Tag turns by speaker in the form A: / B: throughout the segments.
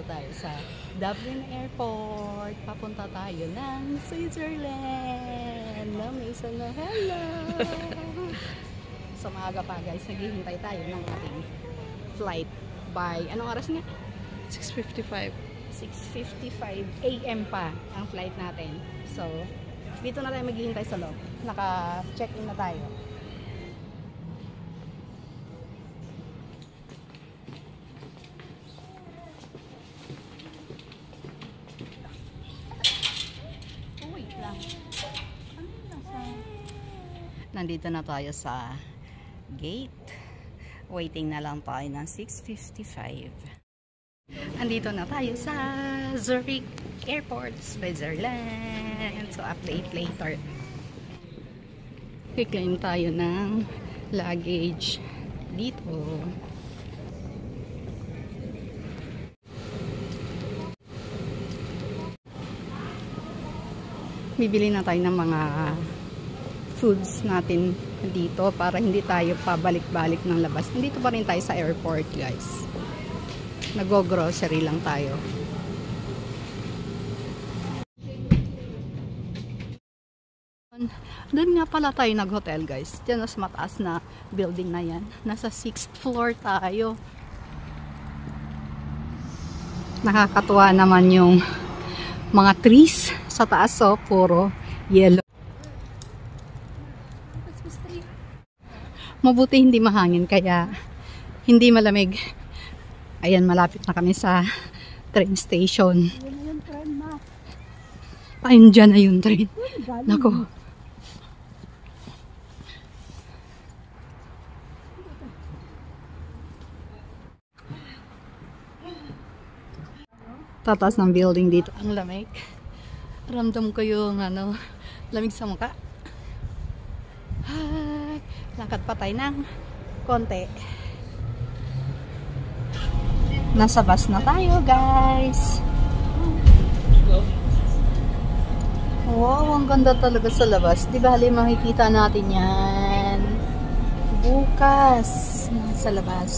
A: tayo sa Dublin Airport. Papunta tayo ng Switzerland. Mason na hello! So maaga pa guys, naghihintay tayo ng ating flight by, anong oras nga?
B: 6:55.
A: 6:55 AM pa ang flight natin. So, dito na tayo maghihintay sa loob. Naka-check-in na tayo. Oh, wait lang. Nandito na tayo sa gate. Waiting na lang tayo ng 6:55. Andito na tayo sa Zurich Airport, Switzerland. So, update later. I-claim tayo ng luggage dito. Bibili na tayo ng mga foods natin dito para hindi tayo pabalik-balik ng labas. Dito pa rin tayo sa airport, guys. Nag-grocery lang tayo. Doon nga pala tayo nag-hotel, guys. Diyan sa mataas na building na yan. Nasa 6th floor tayo. Nakakatuwa naman yung mga trees sa taas, so puro yellow. Mabuti hindi mahangin kaya hindi malamig. Ayan, malapit na kami sa train station. Ayun, dyan na yung train. Nako. Tataas ng building dito. Ang lamig. Ramdam ko yung lamig sa mukha. Ay, lakad pa tayo ng konti. Nasa bus na tayo, guys. Wow, ang ganda talaga sa labas. Di ba, hali makikita natin yan bukas sa labas.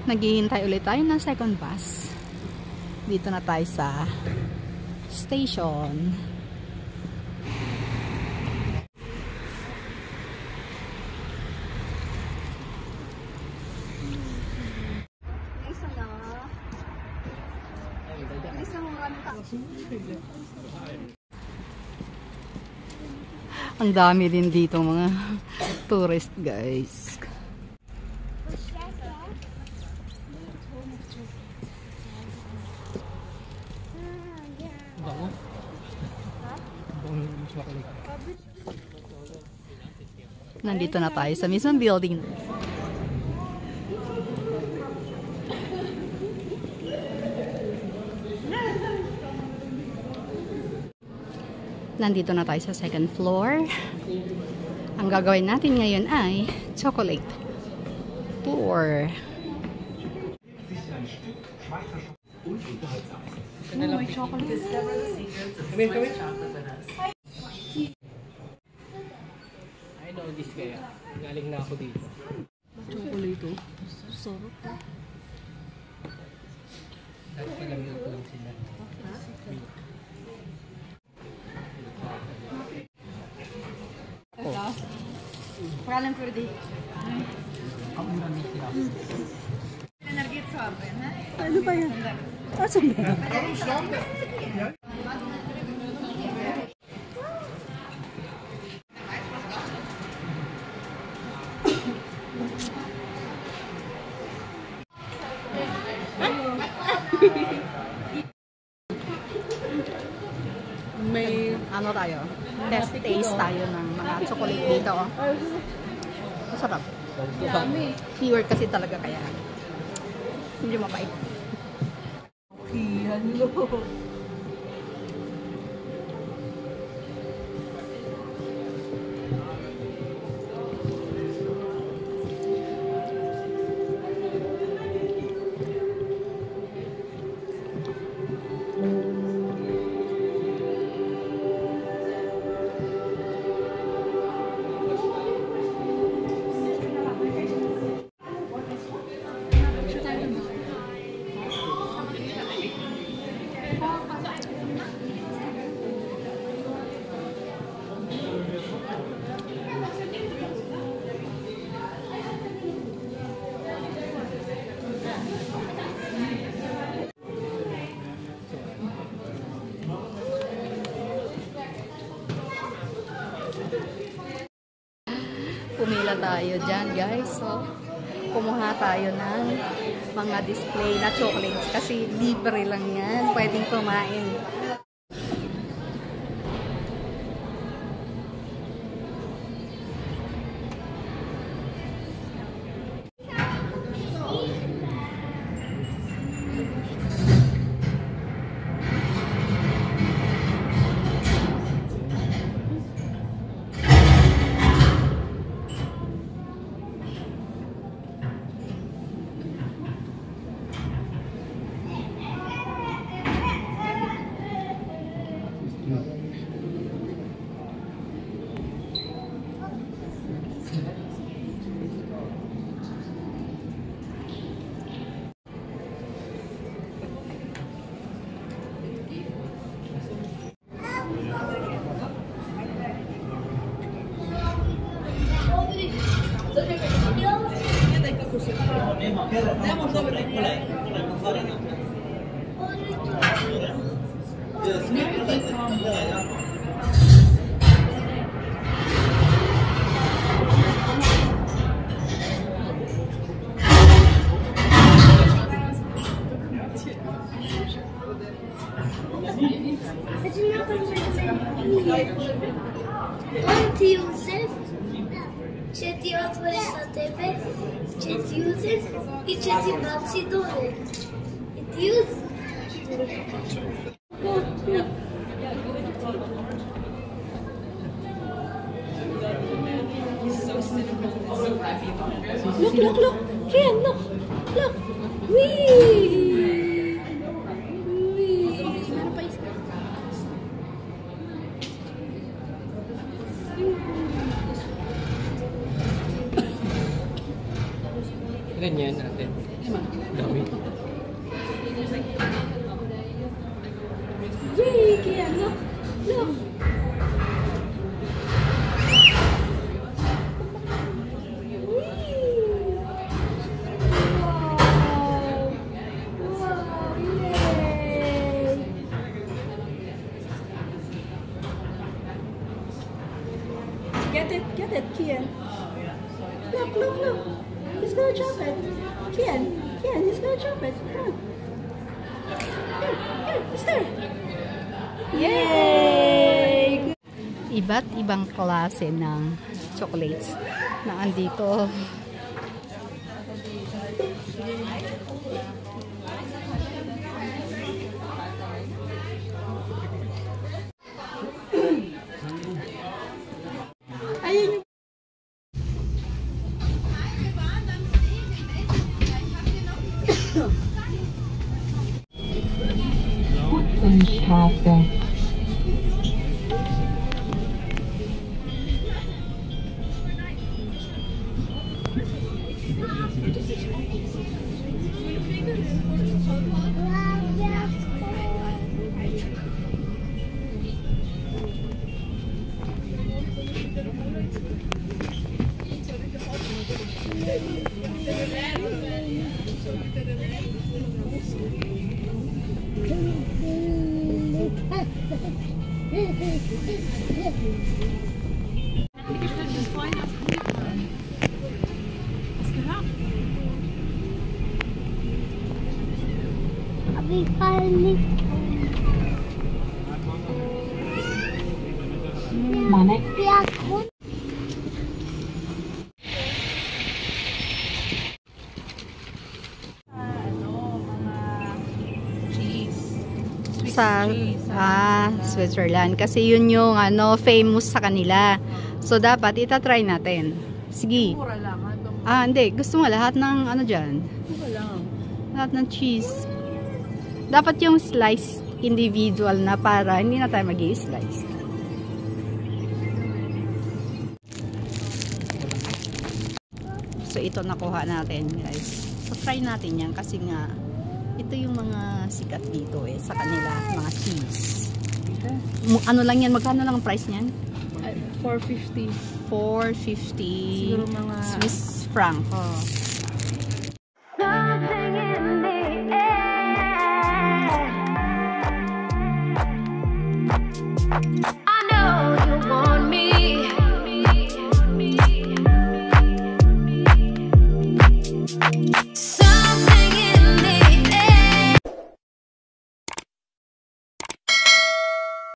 A: Naghihintay ulit tayo ng second bus. Dito na tayo sa station. Ang dami din dito mga tourist, guys. Nandito na tayo sa mismong building. Nandito na tayo sa second floor. Ang gagawin natin ngayon ay chocolate tour. May chocolate.
C: I know this kaya. Galing na ako dito.
A: Chocolate to. Sarap.
C: Dahil palang milk lang sila.
A: Problem for the
C: Ang mura milk sila.
A: ano ba yan? Asan ba? May ano tayo? Taste tayo ng mga chocolate dito. Masarap. Pure kasi talaga kaya hindi mapait. Okay, hello. pumila tayo dyan, guys. So, kumuha tayo ng mga display na chocolates kasi libre lang yan. Pwedeng kumain.
B: Će ti otvori sa tebe, će ti uzet i će ti baci dole. I ti uzet.
A: Look. Ken, look. Wee!
C: Ganyan natin. Dami.
A: Yay, Kian, look. Get it, Kian. Look. He's gonna drop it. Kian, he's gonna drop it. Come on. Here, it's there. Yay! Iba't ibang klase ng chocolates na andito. Ayun.
D: Straße.
B: Abi falling.
D: Mana?
A: Sa Switzerland kasi yun yung famous sa kanila. So dapat itatry natin. Sige.
E: Mura lang.
A: Hindi. Gusto mo lahat ng dyan?
E: Mura lang.
A: Lahat ng cheese. Dapat yung slice individual na para hindi na tayo mag-i-slice. So ito nakuha natin, guys. So try natin yan kasi nga ito yung mga sikat dito sa kanila, mga cheese. Ano lang yan? Magkano lang ang price niyan?
E: 450.
A: 450
E: Siguro mga
A: Swiss franc.